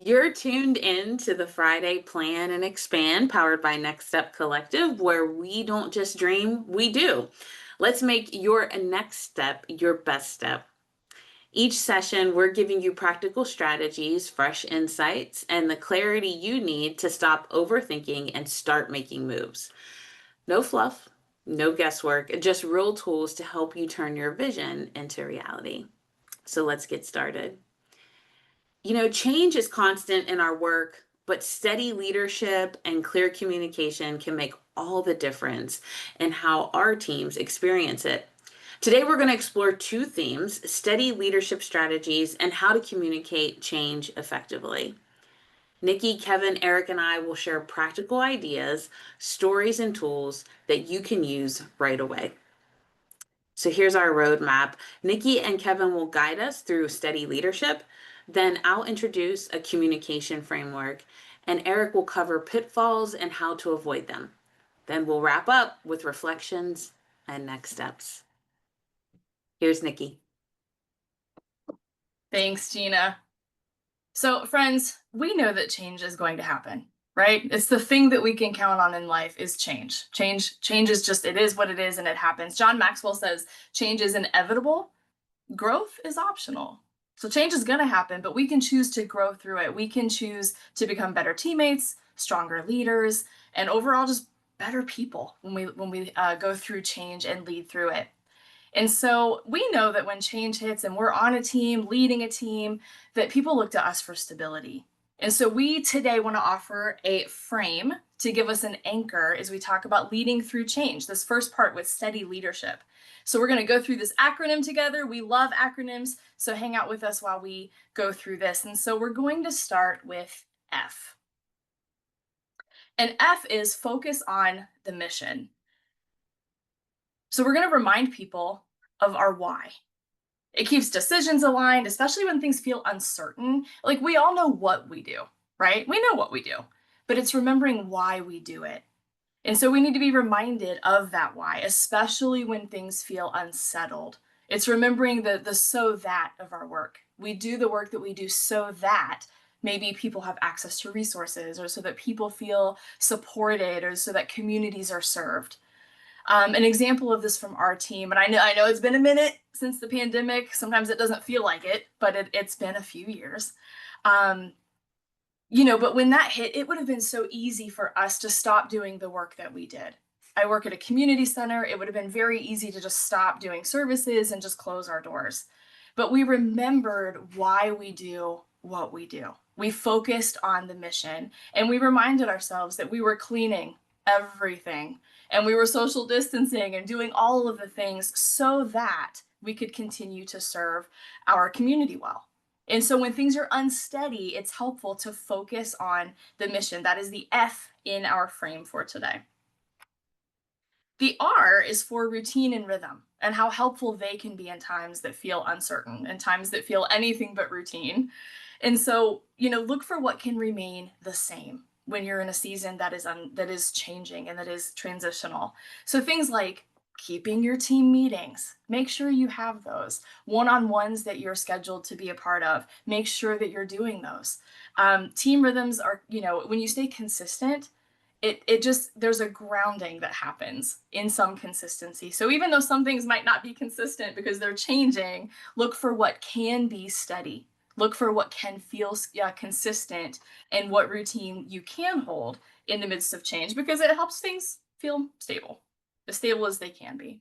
You're tuned in to the Friday Plan and Expand powered by Next Step Collective, where we don't just dream, we do. Let's make your next step your best step. Each session, we're giving you practical strategies, fresh insights, and the clarity you need to stop overthinking and start making moves. No fluff, no guesswork, just real tools to help you turn your vision into reality. So let's get started. Change is constant in our work, but steady leadership and clear communication can make all the difference in how our teams experience it. Today, we're going to explore two themes: steady leadership strategies and how to communicate change effectively. Nikki, Kevin, Eric, and I will share practical ideas, stories, and tools that you can use right away. So here's our roadmap. Nikki and Kevin will guide us through steady leadership. Then I'll introduce a communication framework, and Eric will cover pitfalls and how to avoid them. Then we'll wrap up with reflections and next steps. Here's Nikki. Thanks, Gina. So, friends, we know that change is going to happen, right? It's the thing that we can count on in life is change. Change is just, it is what it is and it happens. John Maxwell says change is inevitable, growth is optional. So change is going to happen, but we can choose to grow through it. We can choose to become better teammates, stronger leaders, and overall just better people when we go through change and lead through it. And so we know that when change hits and we're on a team, leading a team, that people look to us for stability. And so we today want to offer a frame to give us an anchor as we talk about leading through change, this first part with steady leadership. So we're going to go through this acronym together. We love acronyms, so hang out with us while we go through this. And so we're going to start with F. And F is focus on the mission. So we're going to remind people of our why. It keeps decisions aligned, especially when things feel uncertain. Like we all know what we do, right? We know what we do, but it's remembering why we do it. And so we need to be reminded of that why, especially when things feel unsettled. It's remembering the so that of our work. We do the work that we do so that maybe people have access to resources, or so that people feel supported, or so that communities are served. An example of this from our team, and I know it's been a minute since the pandemic. Sometimes it doesn't feel like it, but it's been a few years. But when that hit, it would have been so easy for us to stop doing the work that we did. I work at a community center. It would have been very easy to just stop doing services and just close our doors. But we remembered why we do what we do. We focused on the mission, and we reminded ourselves that we were cleaning everything, and we were social distancing and doing all of the things so that we could continue to serve our community well. And so when things are unsteady, it's helpful to focus on the mission. That is the F in our frame for today. The R is for routine and rhythm, and how helpful they can be in times that feel uncertain and times that feel anything but routine. And so, look for what can remain the same when you're in a season that is changing and that is transitional. So things like keeping your team meetings, make sure you have those. One-on-ones that you're scheduled to be a part of, make sure that you're doing those. Team rhythms are, when you stay consistent, it just, there's a grounding that happens in some consistency. So even though some things might not be consistent because they're changing, look for what can be steady. Look for what can feel consistent and what routine you can hold in the midst of change, because it helps things feel stable, as stable as they can be.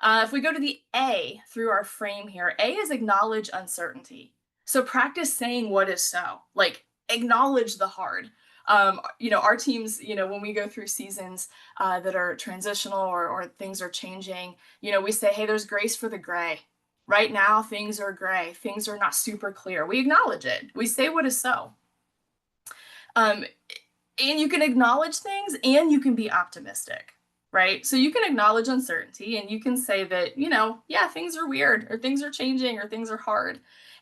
If we go to the A through our frame here, A is acknowledge uncertainty. So practice saying what is so, like acknowledge the hard. Our teams, when we go through seasons that are transitional or things are changing, we say, hey, there's grace for the gray. Right now, things are gray. Things are not super clear. We acknowledge it. We say what is so. And you can acknowledge things and you can be optimistic, right? So you can acknowledge uncertainty and you can say that, yeah, things are weird, or things are changing, or things are hard.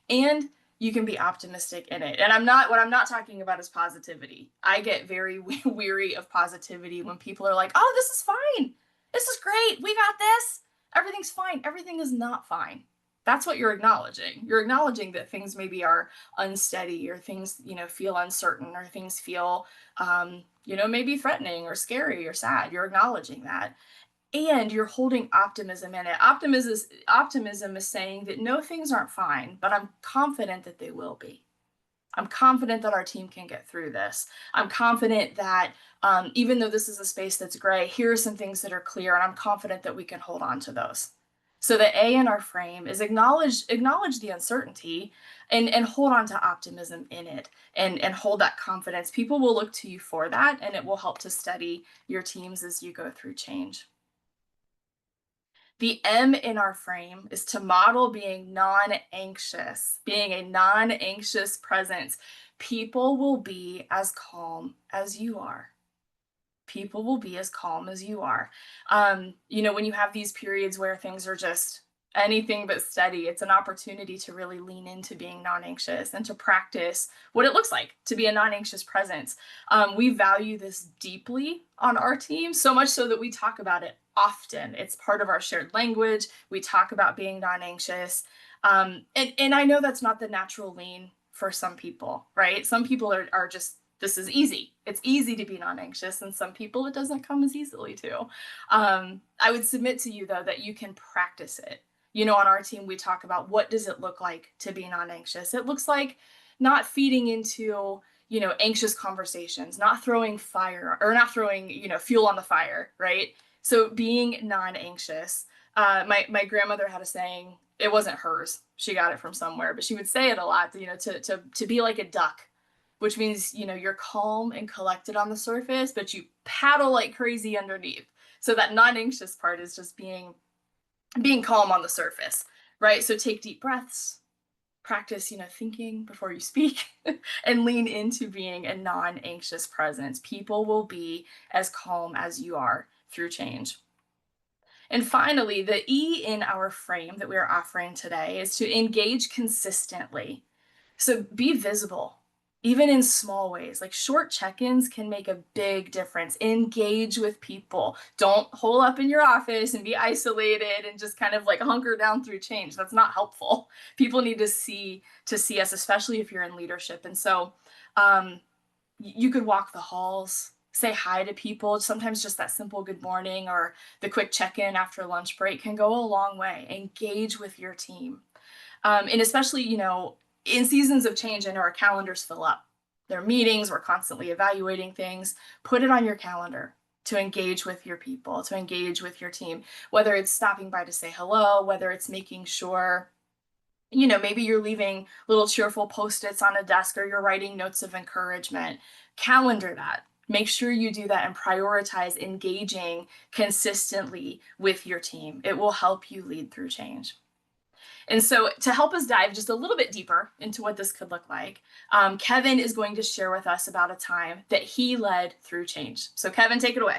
And you can be optimistic in it. And what I'm not talking about is positivity. I get very weary of positivity when people are like, oh, this is fine. This is great. We got this. Everything's fine. Everything is not fine. That's what you're acknowledging. You're acknowledging that things maybe are unsteady, or things, feel uncertain, or things feel, maybe threatening or scary or sad. You're acknowledging that. And you're holding optimism in it. Optimism is saying that no, things aren't fine, but I'm confident that they will be. I'm confident that our team can get through this. I'm confident that, even though this is a space that's gray, here are some things that are clear, and I'm confident that we can hold on to those. So the A in our frame is acknowledge the uncertainty, and hold on to optimism in it, and hold that confidence. People will look to you for that, and it will help to steady your teams as you go through change. The M in our frame is to model being non anxious, being a non anxious presence. People will be as calm as you are. People will be as calm as you are. When you have these periods where things are just anything but steady, it's an opportunity to really lean into being non anxious and to practice what it looks like to be a non anxious presence. We value this deeply on our team, so much so that we talk about it often. It's part of our shared language. We talk about being non anxious. And I know that's not the natural lean for some people, right? Some people are just, this is easy. It's easy to be non anxious, and some people it doesn't come as easily to. I would submit to you, though, that you can practice it. On our team, we talk about what does it look like to be non anxious. It looks like not feeding into, anxious conversations, not throwing fire, or not throwing, fuel on the fire, right? So being non anxious. My grandmother had a saying. It wasn't hers. She got it from somewhere, but she would say it a lot. To be like a duck, which means, you're calm and collected on the surface, but you paddle like crazy underneath. So that non-anxious part is just being calm on the surface, right? So take deep breaths, practice, thinking before you speak, and lean into being a non-anxious presence. People will be as calm as you are through change. And finally, the E in our frame that we are offering today is to engage consistently. So be visible, even in small ways. Like short check ins can make a big difference. Engage with people. Don't hole up in your office and be isolated and just kind of like hunker down through change. That's not helpful. People need to see us, especially if you're in leadership. And so, you could walk the halls, say hi to people. Sometimes just that simple good morning or the quick check in after lunch break can go a long way. Engage with your team. And especially, in seasons of change, I know our calendars fill up. There are meetings, we're constantly evaluating things. Put it on your calendar to engage with your people, to engage with your team, whether it's stopping by to say hello, whether it's making sure, maybe you're leaving little cheerful post-its on a desk, or you're writing notes of encouragement. Calendar that. Make sure you do that and prioritize engaging consistently with your team. It will help you lead through change. And so, to help us dive just a little bit deeper into what this could look like, Kevin is going to share with us about a time that he led through change. So, Kevin, take it away.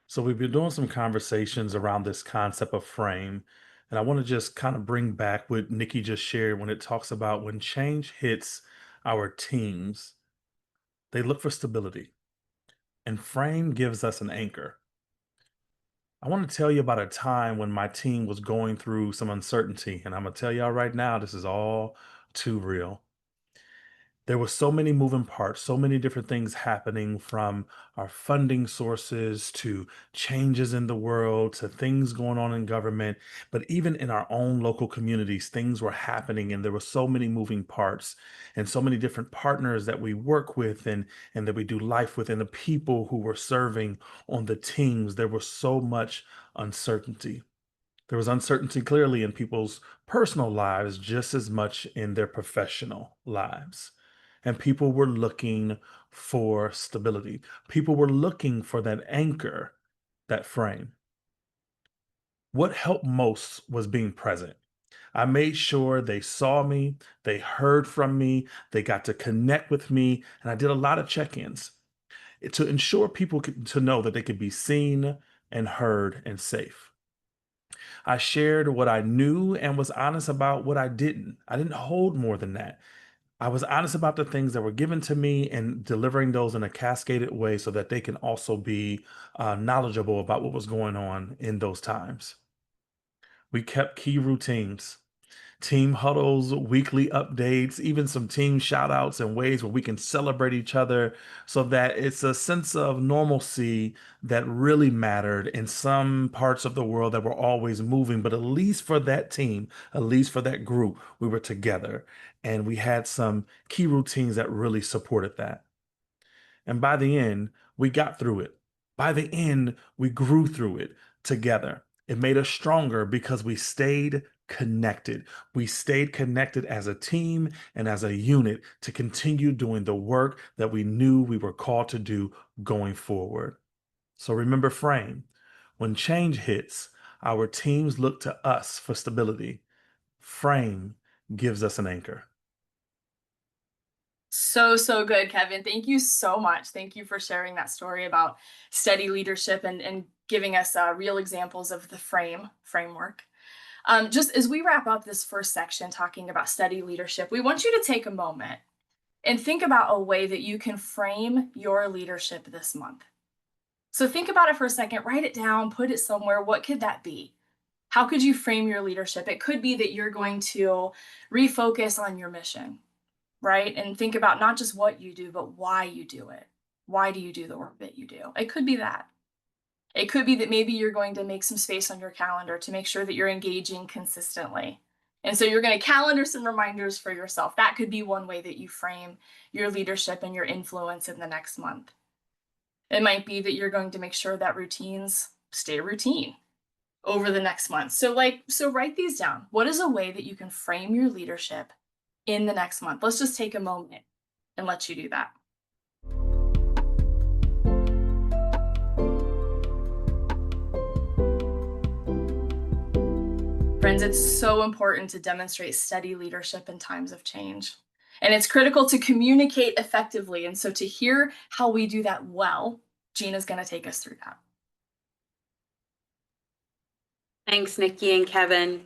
So we've been doing some conversations around this concept of frame, and I want to just kind of bring back what Nikki just shared when it talks about when change hits our teams, they look for stability, and frame gives us an anchor. I want to tell you about a time when my team was going through some uncertainty, and I'm gonna tell y'all right now, this is all too real. There were so many moving parts, so many different things happening, from our funding sources to changes in the world to things going on in government. But even in our own local communities, things were happening, and there were so many moving parts and so many different partners that we work with and that we do life with, and the people who were serving on the teams. There was so much uncertainty. There was uncertainty clearly in people's personal lives just as much in their professional lives. And people were looking for stability. People were looking for that anchor, that frame. What helped most was being present. I made sure they saw me, they heard from me, they got to connect with me, and I did a lot of check ins to ensure people to know that they could be seen and heard and safe. I shared what I knew and was honest about what I didn't. I didn't hold more than that. I was honest about the things that were given to me and delivering those in a cascaded way so that they can also be knowledgeable about what was going on in those times. We kept key routines, team huddles, weekly updates, even some team shout outs and ways where we can celebrate each other so that it's a sense of normalcy that really mattered in some parts of the world that were always moving. But at least for that team, at least for that group, we were together and we had some key routines that really supported that. And by the end, we got through it. By the end, we grew through it together. It made us stronger because we stayed connected. We stayed connected as a team and as a unit to continue doing the work that we knew we were called to do going forward. So remember, frame. When change hits, our teams look to us for stability. Frame gives us an anchor. So, so good, Kevin. Thank you so much. Thank you for sharing that story about steady leadership and giving us real examples of the framework. Just as we wrap up this first section talking about steady leadership, we want you to take a moment and think about a way that you can frame your leadership this month. So think about it for a second, write it down, put it somewhere. What could that be? How could you frame your leadership? It could be that you're going to refocus on your mission, right? And think about not just what you do, but why you do it. Why do you do the work that you do? It could be that. It could be that maybe you're going to make some space on your calendar to make sure that you're engaging consistently. And so you're going to calendar some reminders for yourself. That could be one way that you frame your leadership and your influence in the next month. It might be that you're going to make sure that routines stay routine over the next month. So write these down. What is a way that you can frame your leadership in the next month? Let's just take a moment and let you do that. Friends, it's so important to demonstrate steady leadership in times of change. And it's critical to communicate effectively. And so to hear how we do that well, Gina's going to take us through that. Thanks, Nikki and Kevin.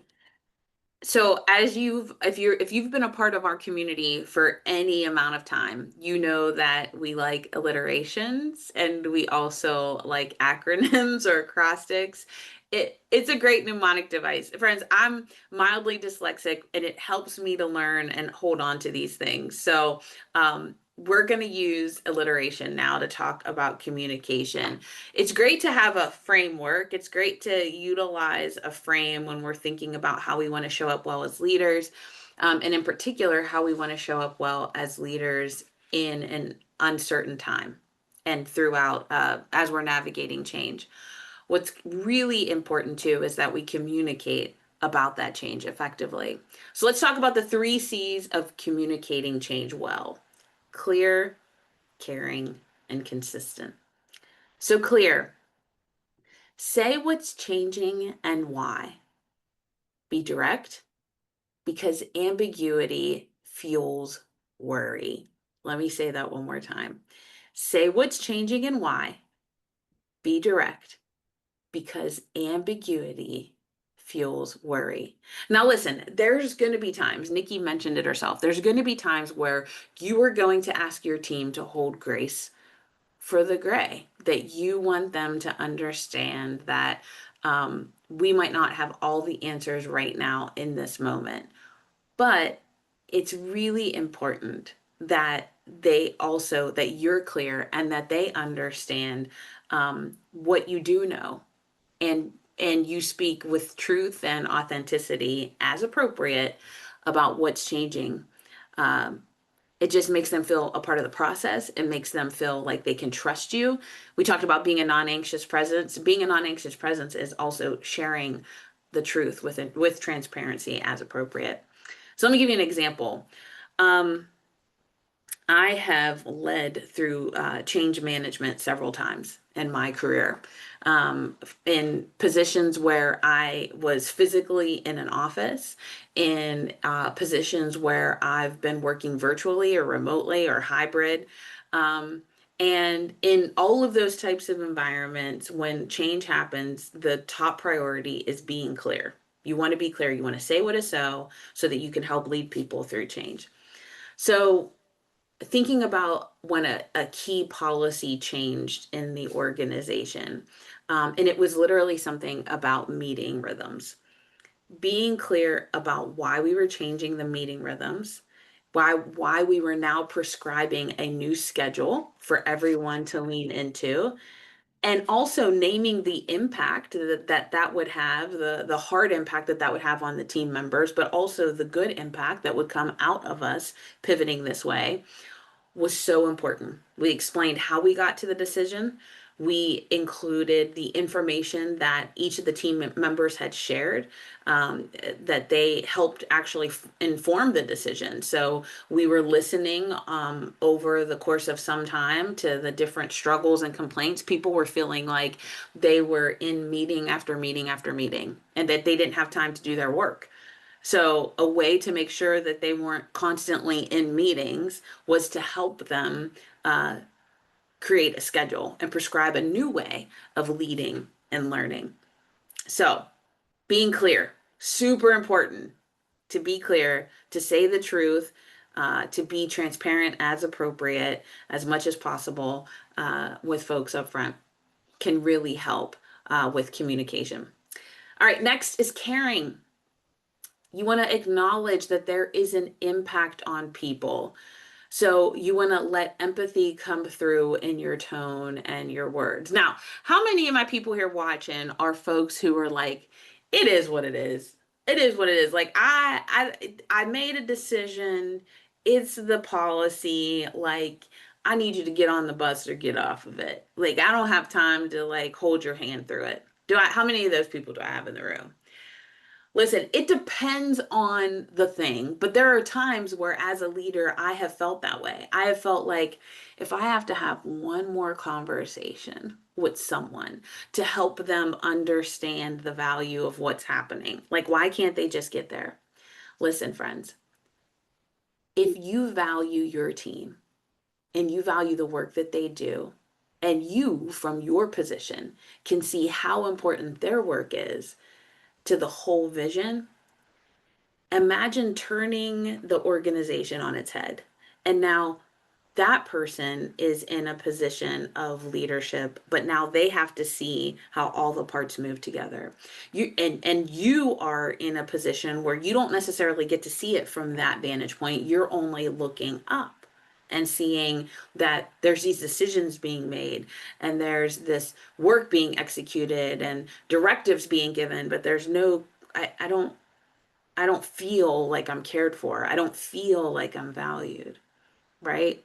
So if you've been a part of our community for any amount of time, you know that we like alliterations and we also like acronyms or acrostics. It's a great mnemonic device. Friends, I'm mildly dyslexic and it helps me to learn and hold on to these things. So we're going to use alliteration now to talk about communication. It's great to have a framework. It's great to utilize a frame when we're thinking about how we want to show up well as leaders, and in particular, how we want to show up well as leaders in an uncertain time and throughout as we're navigating change. What's really important too is that we communicate about that change effectively. So let's talk about the 3 C's of communicating change well: clear, caring, and consistent. So clear. Say what's changing and why. Be direct because ambiguity fuels worry. Let me say that one more time. Say what's changing and why. Be direct because ambiguity fuels worry. Now, listen, there's going to be times, Nikki mentioned it herself, there's going to be times where you are going to ask your team to hold grace for the gray, that you want them to understand that we might not have all the answers right now in this moment. But it's really important that that you're clear and that they understand what you do know, and you speak with truth and authenticity as appropriate about what's changing. It just makes them feel a part of the process. It makes them feel like they can trust you. We talked about being a non-anxious presence. Being a non-anxious presence is also sharing the truth with transparency as appropriate. So let me give you an example. I have led through change management several times in my career, in positions where I was physically in an office, in positions where I've been working virtually or remotely or hybrid. And in all of those types of environments, when change happens, the top priority is being clear. You want to be clear. You want to say what is so that you can help lead people through change. So thinking about when a key policy changed in the organization, and it was literally something about meeting rhythms. being clear about why we were changing the meeting rhythms, why we were now prescribing a new schedule for everyone to lean into, and also naming the impact that would have, the hard impact that would have on the team members, but also the good impact that would come out of us pivoting this way, was so important. We explained how we got to the decision. We included the information that each of the team members had shared, that they helped actually inform the decision. So we were listening over the course of some time to the different struggles and complaints. People were feeling like they were in meeting after meeting after meeting, and that they didn't have time to do their work. So, a way to make sure that they weren't constantly in meetings was to help them uh, create a schedule and prescribe a new way of leading and learning. So, being clear, super important to be clear, to say the truth, to be transparent as appropriate, as much as possible with folks up front can really help with communication. All right, next is caring. You want to acknowledge that there is an impact on people. So you want to let empathy come through in your tone and your words. Now, how many of my people here watching are folks who are like, it is what it is. It is what it is. Like I made a decision. It's the policy. Like I need you to get on the bus or get off of it. Like I don't have time to like hold your hand through it. How many of those people do I have in the room? Listen, it depends on the thing, but there are times where, as a leader, I have felt that way. I have felt like if I have to have one more conversation with someone to help them understand the value of what's happening, like, why can't they just get there? Listen, friends, if you value your team and you value the work that they do, and you, from your position, can see how important their work is to the whole vision. Imagine turning the organization on its head. And now that person is in a position of leadership, but now they have to see how all the parts move together. And you are in a position where you don't necessarily get to see it from that vantage point. You're only looking up and seeing that there's these decisions being made and there's this work being executed and directives being given, but there's no, I don't feel like I'm cared for. I don't feel like I'm valued, right?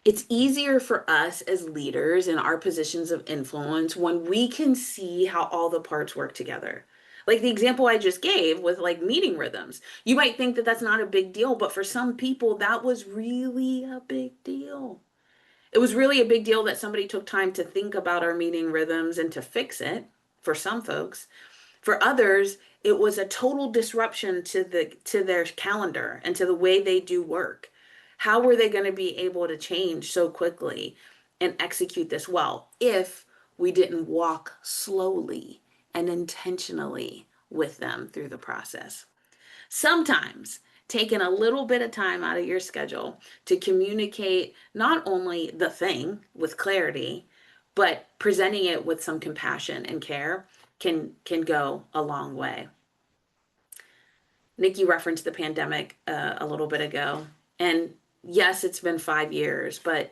It's easier for us as leaders in our positions of influence when we can see how all the parts work together. Like the example I just gave with like meeting rhythms. You might think that that's not a big deal, but for some people, that was really a big deal. It was really a big deal that somebody took time to think about our meeting rhythms and to fix it for some folks. For others, it was a total disruption to their calendar and to the way they do work. How were they going to be able to change so quickly and execute this well if we didn't walk slowly and intentionally with them through the process? Sometimes taking a little bit of time out of your schedule to communicate not only the thing with clarity, but presenting it with some compassion and care can go a long way. Nikki referenced the pandemic a little bit ago, and yes, it's been 5 years, but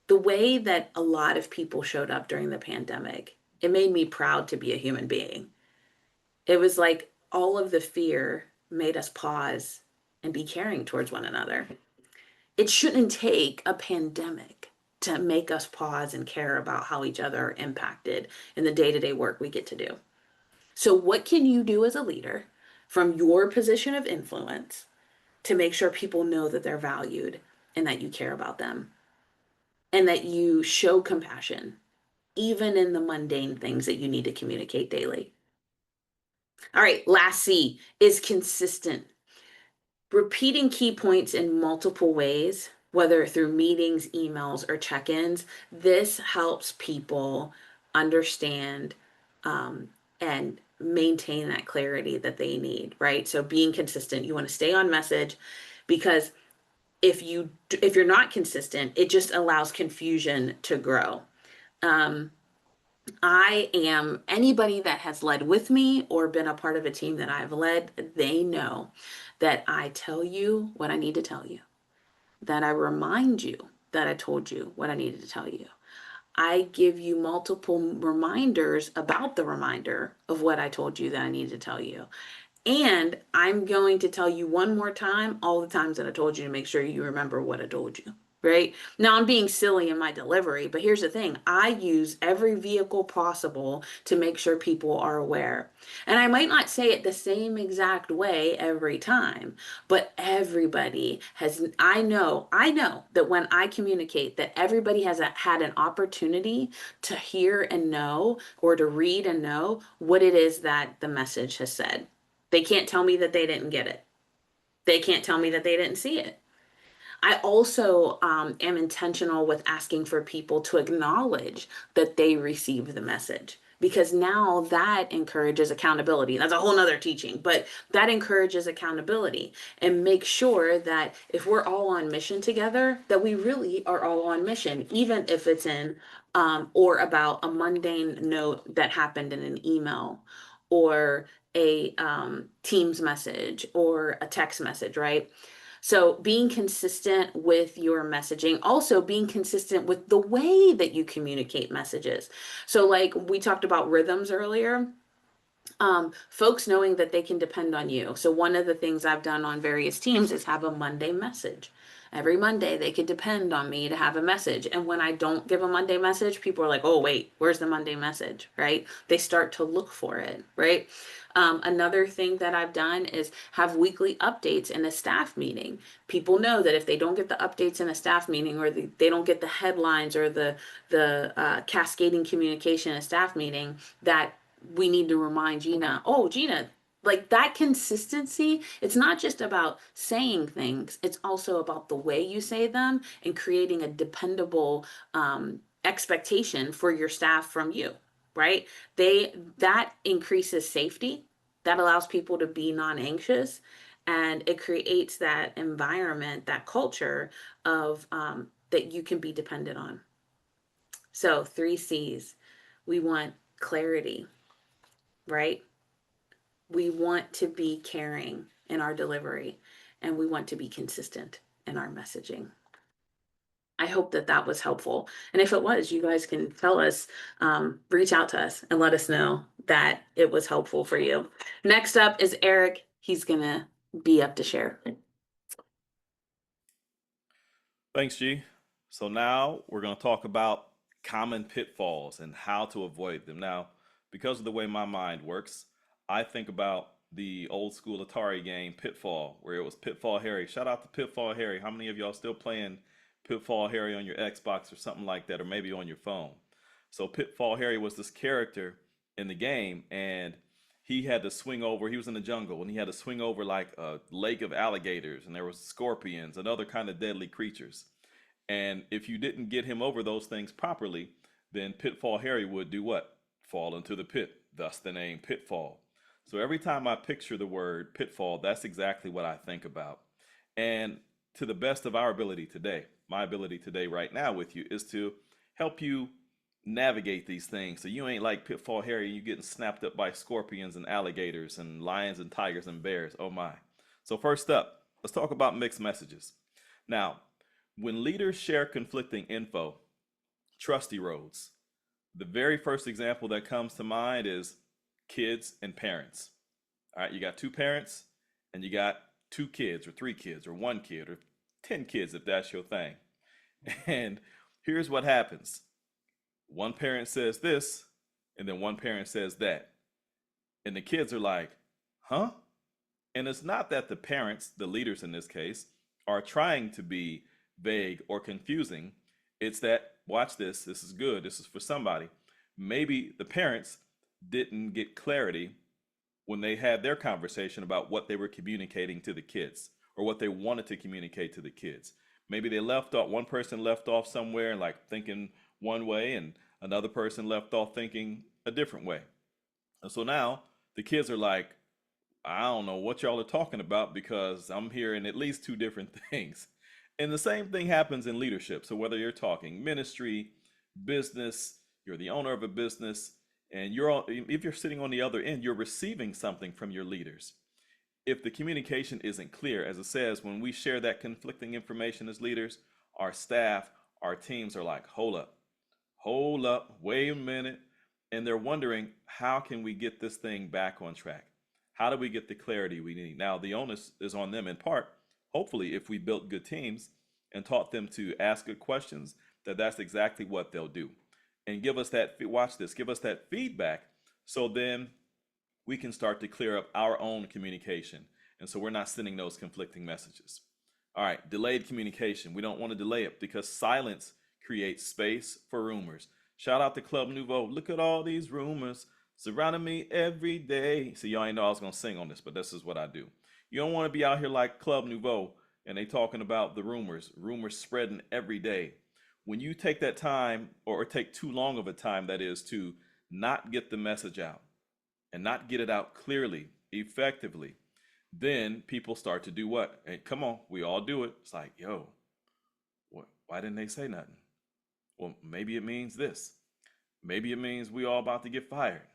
the way that a lot of people showed up during the pandemic, it made me proud to be a human being. It was like all of the fear made us pause and be caring towards one another. It shouldn't take a pandemic to make us pause and care about how each other are impacted in the day-to-day work we get to do. So, what can you do as a leader from your position of influence to make sure people know that they're valued and that you care about them and that you show compassion, even in the mundane things that you need to communicate daily? All right, last C is consistent. Repeating key points in multiple ways, whether through meetings, emails, or check ins, this helps people understand and maintain that clarity that they need, right? So being consistent, you want to stay on message because if you're not consistent, it just allows confusion to grow. Um, I am anybody that has led with me or been a part of a team that I've led, they know that I tell you what I need to tell you, that I remind you that I told you what I needed to tell you. I give you multiple reminders about the reminder of what I told you that I needed to tell you. And I'm going to tell you one more time all the times that I told you to make sure you remember what I told you. Right now, I'm being silly in my delivery, but here's the thing: I use every vehicle possible to make sure people are aware. And I might not say it the same exact way every time, but everybody has, I know that when I communicate, that everybody has had an opportunity to hear and know, or to read and know what it is that the message has said. They can't tell me that they didn't get it. They can't tell me that they didn't see it. I also am intentional with asking for people to acknowledge that they received the message, because now that encourages accountability. That's a whole nother teaching, but that encourages accountability, and make sure that if we're all on mission together, that we really are all on mission, even if it's in or about a mundane note that happened in an email, or a Teams message, or a text message, right? So being consistent with your messaging, also being consistent with the way that you communicate messages. So like we talked about rhythms earlier, folks knowing that they can depend on you. So one of the things I've done on various teams is have a Monday message. Every Monday they can depend on me to have a message. And when I don't give a Monday message, people are like, oh, wait, where's the Monday message, right? They start to look for it, right? Another thing that I've done is have weekly updates in a staff meeting. People know that if they don't get the updates in a staff meeting, or they don't get the headlines or the cascading communication in a staff meeting, that we need to remind Gina, oh, Gina, like that consistency, it's not just about saying things, it's also about the way you say them, and creating a dependable expectation for your staff from you, right? That increases safety, that allows people to be non-anxious, and it creates that environment, that culture of that you can be dependent on. So 3 C's. We want clarity, right? We want to be caring in our delivery, and we want to be consistent in our messaging. I hope that that was helpful. And if it was, you guys can tell us, reach out to us and let us know that it was helpful for you. Next up is Eric. He's going to be up to share. Thanks, G. So now we're going to talk about common pitfalls and how to avoid them. Now, because of the way my mind works, I think about the old school Atari game Pitfall, where it was Pitfall Harry. Shout out to Pitfall Harry. How many of y'all still playing Pitfall Harry on your Xbox or something like that, or maybe on your phone? So Pitfall Harry was this character in the game, and he had to swing over. He was in the jungle, and he had to swing over like a lake of alligators, and there was scorpions and other kind of deadly creatures. And if you didn't get him over those things properly, then Pitfall Harry would do what? Fall into the pit, thus the name Pitfall. So every time I picture the word pitfall, that's exactly what I think about. And to the best of our ability today, my ability today right now with you is to help you navigate these things so you ain't like Pitfall Harry, you getting snapped up by scorpions and alligators and lions and tigers and bears. Oh my. So first up, let's talk about mixed messages. Now, when leaders share conflicting info, trust erodes. The very first example that comes to mind is kids and parents. All right, you got two parents and you got two kids or three kids or one kid or 10 kids if that's your thing. And here's what happens. One parent says this, and then one parent says that. And the kids are like, huh? And it's not that the parents, the leaders in this case, are trying to be vague or confusing. It's that, watch this, this is good, this is for somebody. Maybe the parents didn't get clarity when they had their conversation about what they were communicating to the kids or what they wanted to communicate to the kids. Maybe they left off, one person left off somewhere like thinking one way and another person left off thinking a different way. And so now the kids are like, I don't know what y'all are talking about because I'm hearing at least two different things. And the same thing happens in leadership. So whether you're talking ministry, business, you're the owner of a business, and if you're sitting on the other end, you're receiving something from your leaders. If the communication isn't clear, as it says, when we share that conflicting information as leaders, our staff, our teams are like, hold up, wait a minute. And they're wondering, how can we get this thing back on track? How do we get the clarity we need? Now, the onus is on them in part. Hopefully, if we built good teams and taught them to ask good questions, that's exactly what they'll do. And give us that, watch this, give us that feedback, so then we can start to clear up our own communication. And so we're not sending those conflicting messages. All right, delayed communication. We don't want to delay it because silence creates space for rumors. Shout out to Club Nouveau. Look at all these rumors surrounding me every day. See, y'all ain't know I was going to sing on this, but this is what I do. You don't want to be out here like Club Nouveau and they talking about the rumors spreading every day. When you take that time, or take too long of a time, that is, to not get the message out and not get it out clearly, effectively, then people start to do what? Hey, come on, we all do it. It's like, yo, why didn't they say nothing? Well, maybe it means this. Maybe it means we all about to get fired.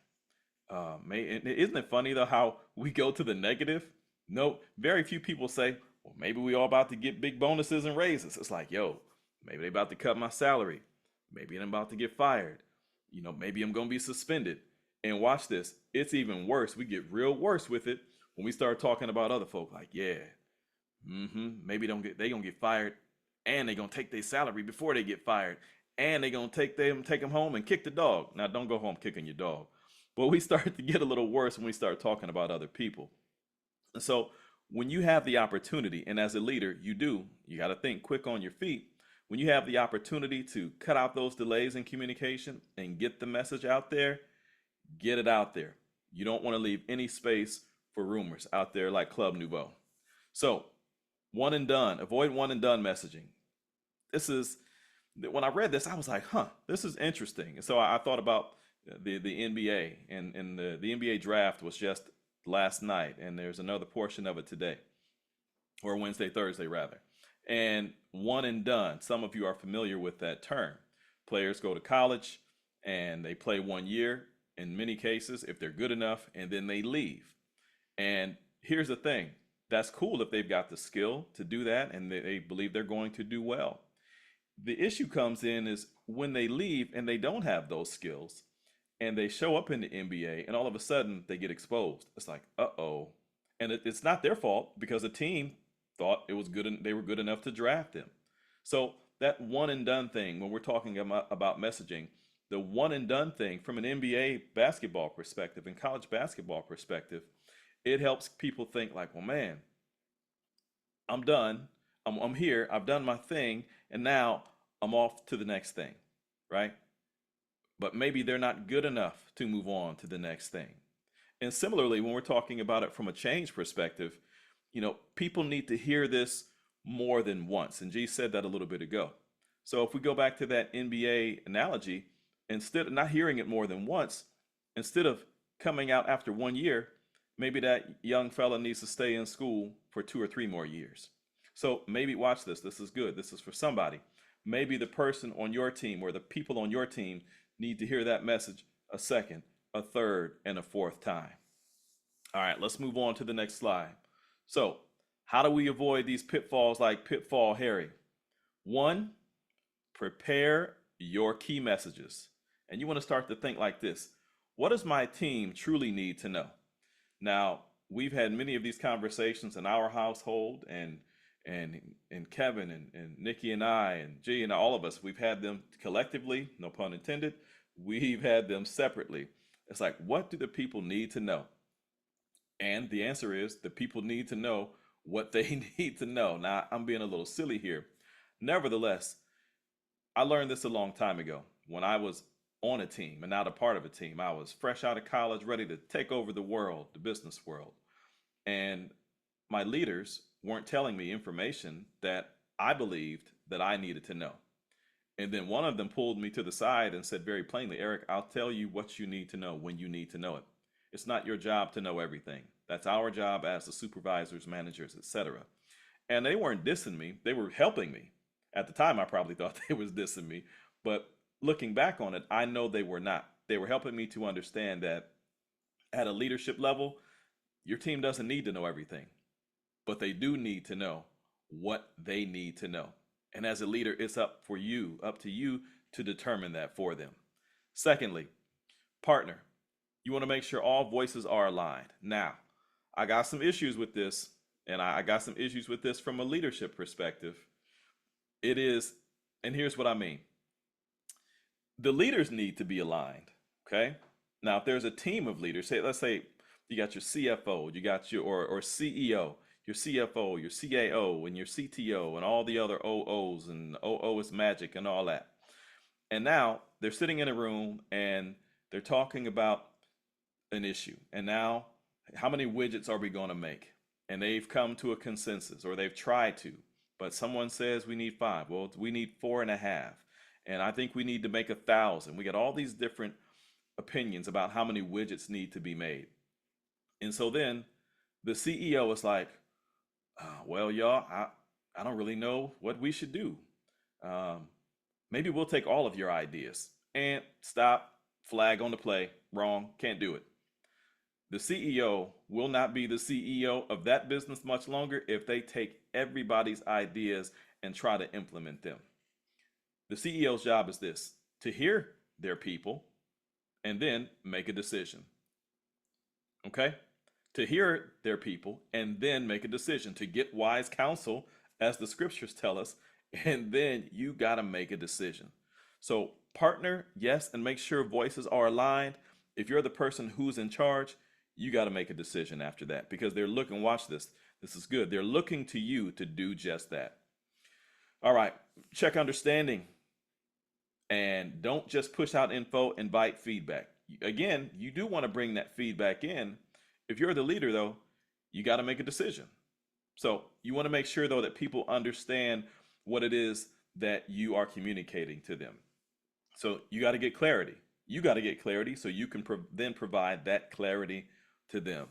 Isn't it funny though how we go to the negative? No, very few people say, well, maybe we all about to get big bonuses and raises. It's like, yo, maybe they about to cut my salary. Maybe I'm about to get fired. Maybe I'm going to be suspended. And watch this. It's even worse. We get real worse with it when we start talking about other folk. Like, yeah, maybe they going to get fired, and they going to take their salary before they get fired, and they going to take them home and kick the dog. Now, don't go home kicking your dog. But we start to get a little worse when we start talking about other people. And so when you have the opportunity, and as a leader, you got to think quick on your feet. When you have the opportunity to cut out those delays in communication and get the message out there, get it out there. You don't want to leave any space for rumors out there like Club Nouveau. So one and done, avoid one and done messaging. When I read this, I was like, this is interesting. And so I thought about the NBA, and the NBA draft was just last night, and there's another portion of it today, or Thursday rather. And one and done, some of you are familiar with that term. Players go to college and they play 1 year in many cases, if they're good enough, and then they leave. And here's the thing, that's cool if they've got the skill to do that and they believe they're going to do well. The issue comes in is when they leave and they don't have those skills and they show up in the NBA and all of a sudden they get exposed. It's like, uh-oh. And it's not their fault because the team thought it was good and they were good enough to draft him. So that one and done thing, when we're talking about messaging, the one and done thing from an NBA basketball perspective and college basketball perspective, it helps people think like, well, man, I'm done. I'm here. I've done my thing. And now I'm off to the next thing, right? But maybe they're not good enough to move on to the next thing. And similarly, when we're talking about it from a change perspective, people need to hear this more than once. And G said that a little bit ago. So if we go back to that NBA analogy, instead of not hearing it more than once, instead of coming out after 1 year, maybe that young fella needs to stay in school for 2 or 3 more years. So maybe watch this. This is good. This is for somebody. Maybe the person on your team or the people on your team need to hear that message a second, a third, and a fourth time. All right, let's move on to the next slide. So how do we avoid these pitfalls like Pitfall Harry? 1, prepare your key messages. And you want to start to think like this. What does my team truly need to know? Now, we've had many of these conversations in our household, and Kevin and Nikki and I and G and all of us, we've had them collectively, no pun intended. We've had them separately. It's like, what do the people need to know? And the answer is the people need to know what they need to know. Now, I'm being a little silly here. Nevertheless, I learned this a long time ago when I was on a team and not a part of a team. I was fresh out of college, ready to take over the world, the business world. And my leaders weren't telling me information that I believed that I needed to know. And then one of them pulled me to the side and said very plainly, Eric, I'll tell you what you need to know when you need to know it. It's not your job to know everything. That's our job as the supervisors, managers, etc. And they weren't dissing me. They were helping me. At the time, I probably thought they was dissing me, but looking back on it, I know they were not. They were helping me to understand that at a leadership level, your team doesn't need to know everything, but they do need to know what they need to know. And as a leader, it's up to you to determine that for them. Secondly, partner, you want to make sure all voices are aligned. Now, I got some issues with this, and I got some issues with this from a leadership perspective. It is, and here's what I mean. The leaders need to be aligned, okay? Now, if there's a team of leaders, let's say you got your CFO, you got your or CEO, your CFO, your CAO, and your CTO, and all the other OOs, and OO is magic and all that. And now they're sitting in a room and they're talking about an issue. And now, how many widgets are we going to make? And they've come to a consensus, or they've tried to, but someone says we need 5. Well, we need 4.5. And I think we need to make 1,000. We got all these different opinions about how many widgets need to be made. And so then the CEO is like, well, y'all, I don't really know what we should do. Maybe we'll take all of your ideas. And stop, flag on the play, wrong, can't do it. The CEO will not be the CEO of that business much longer if they take everybody's ideas and try to implement them. The CEO's job is this: to hear their people and then make a decision. Okay? To hear their people and then make a decision, to get wise counsel, as the scriptures tell us, and then you got to make a decision. So partner, yes, and make sure voices are aligned. If you're the person who's in charge, you got to make a decision after that, because they're looking, watch this. This is good. They're looking to you to do just that. All right, check understanding. And don't just push out info, invite feedback. Again, you do want to bring that feedback in. If you're the leader, though, you got to make a decision. So you want to make sure, though, that people understand what it is that you are communicating to them. So you got to get clarity. You got to get clarity so you can then provide that clarity to them.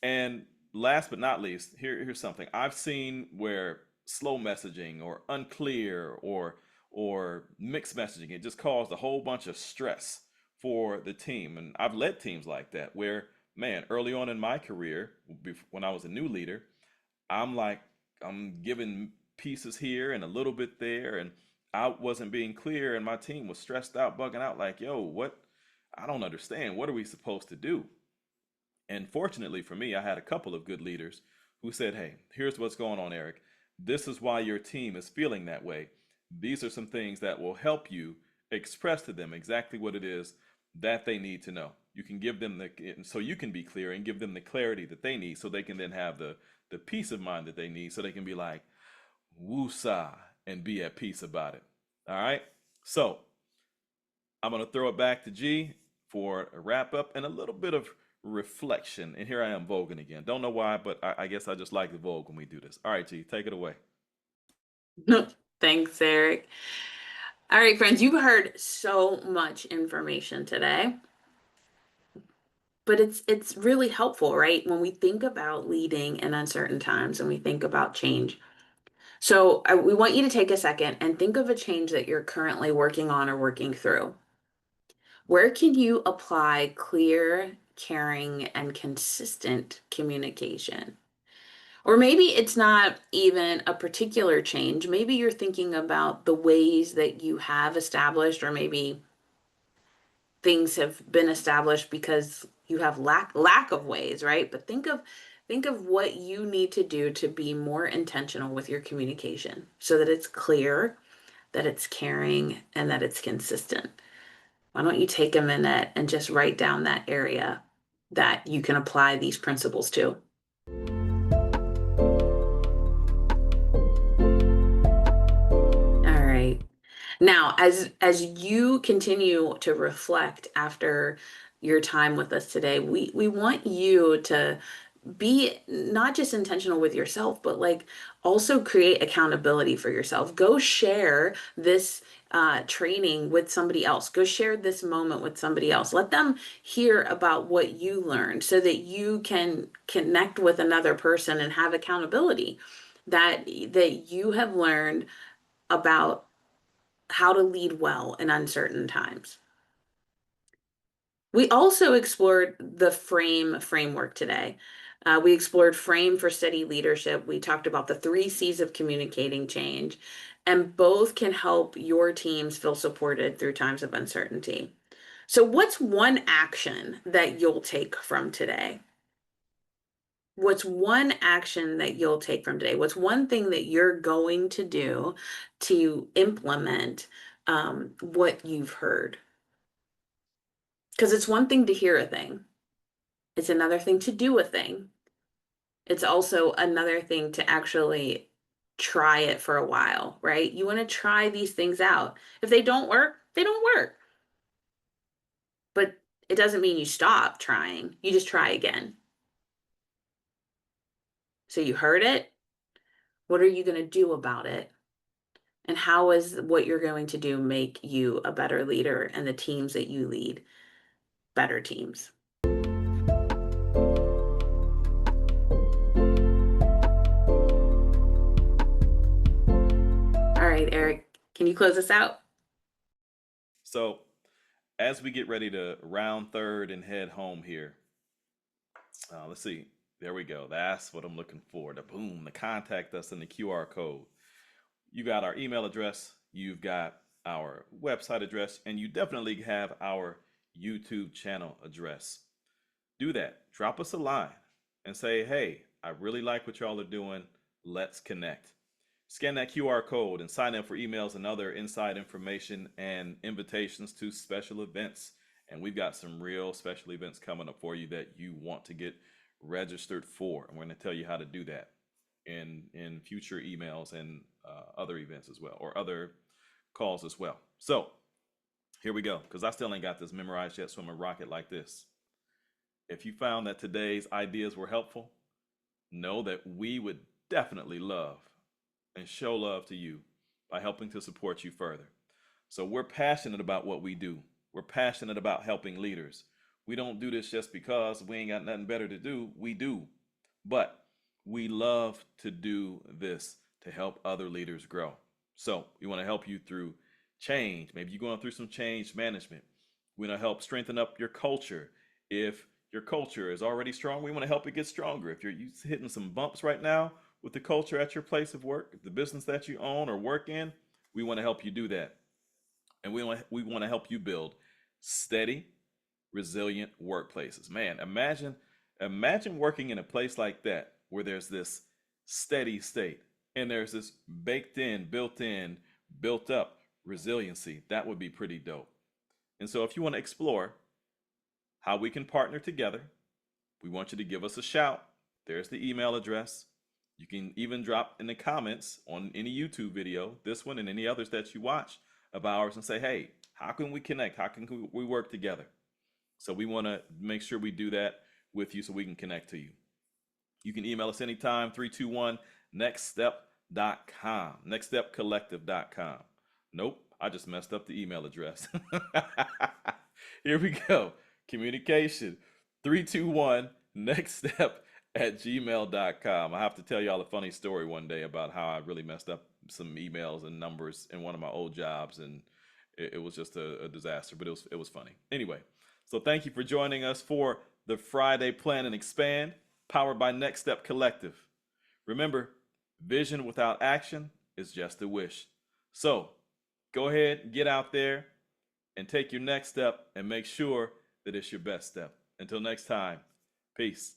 And last but not least, here's something I've seen where slow messaging or unclear or mixed messaging, it just caused a whole bunch of stress for the team. And I've led teams like that where, man, early on in my career, when I was a new leader, I'm giving pieces here and a little bit there, and I wasn't being clear, and my team was stressed out, bugging out, like, yo, what? I don't understand. What are we supposed to do? And fortunately for me, I had a couple of good leaders who said, hey, here's what's going on, Eric. This is why your team is feeling that way. These are some things that will help you express to them exactly what it is that they need to know. You can give them so you can be clear and give them the clarity that they need, so they can then have the peace of mind that they need, so they can be like, woosah, and be at peace about it. All right. So I'm going to throw it back to G for a wrap up and a little bit of reflection. And here I am voguing again. Don't know why, but I guess I just like to vogue when we do this. All right, G, take it away. Thanks, Eric. All right, friends, you've heard so much information today, but it's really helpful, right? When we think about leading in uncertain times and we think about change. So we want you to take a second and think of a change that you're currently working on or working through. Where can you apply clear, caring, and consistent communication? Or maybe it's not even a particular change. Maybe you're thinking about the ways that you have established, or maybe things have been established because you have lack of ways, right? But think of what you need to do to be more intentional with your communication so that it's clear, that it's caring, and that it's consistent. Why don't you take a minute and just write down that area that you can apply these principles to? All right. Now, as you continue to reflect after your time with us today, we want you to be not just intentional with yourself, but like also create accountability for yourself. Go share this training with somebody else. Go share this moment with somebody else. Let them hear about what you learned so that you can connect with another person and have accountability that you have learned about how to lead well in uncertain times. We also explored the FRAME framework today. We explored FRAME for steady leadership. We talked about the 3 C's of communicating change, and both can help your teams feel supported through times of uncertainty. So, what's one action that you'll take from today? What's one action that you'll take from today? What's one thing that you're going to do to implement what you've heard? Because it's one thing to hear a thing, it's another thing to do a thing. It's also another thing to actually try it for a while, right? You want to try these things out. If they don't work, they don't work. But it doesn't mean you stop trying, you just try again. So you heard it. What are you going to do about it? And how is what you're going to do make you a better leader and the teams that you lead better teams? All right, Eric, can you close us out? So, as we get ready to round third and head home here, let's see. There we go. That's what I'm looking for. The boom, the contact us and the QR code. You got our email address, you've got our website address, and you definitely have our YouTube channel address. Do that. Drop us a line and say, hey, I really like what y'all are doing. Let's connect. Scan that QR code and sign up for emails and other inside information and invitations to special events. And we've got some real special events coming up for you that you want to get registered for. And we're going to tell you how to do that in future emails and other events as well, or other calls as well. So here we go, because I still ain't got this memorized yet, so I'm gonna rock it like this. If you found that today's ideas were helpful, know that we would definitely love and show love to you by helping to support you further. So we're passionate about what we do. We're passionate about helping leaders. We don't do this just because we ain't got nothing better to do. We do. But we love to do this to help other leaders grow. So we want to help you through change. Maybe you're going through some change management. We want to help strengthen up your culture. If your culture is already strong, we want to help it get stronger. If you're hitting some bumps right now with the culture at your place of work, the business that you own or work in, we want to help you do that. And we want to help you build steady, resilient workplaces. Man, imagine working in a place like that where there's this steady state and there's this baked in, built up resiliency. That would be pretty dope. And so if you want to explore how we can partner together, we want you to give us a shout. There's the email address. You can even drop in the comments on any YouTube video, this one and any others that you watch of ours, and say, hey, how can we connect? How can we work together? So we want to make sure we do that with you so we can connect to you. You can email us anytime, 321nextstep.com, nextstepcollective.com. Nope, I just messed up the email address. Here we go. Communication, 321nextstep@gmail.com. I have to tell y'all a funny story one day about how I really messed up some emails and numbers in one of my old jobs, and it was just a disaster, but it was funny. Anyway, so thank you for joining us for the Friday Plan and Expand, powered by Next Step Collective. Remember, vision without action is just a wish. So go ahead, get out there and take your next step and make sure that it's your best step. Until next time, peace.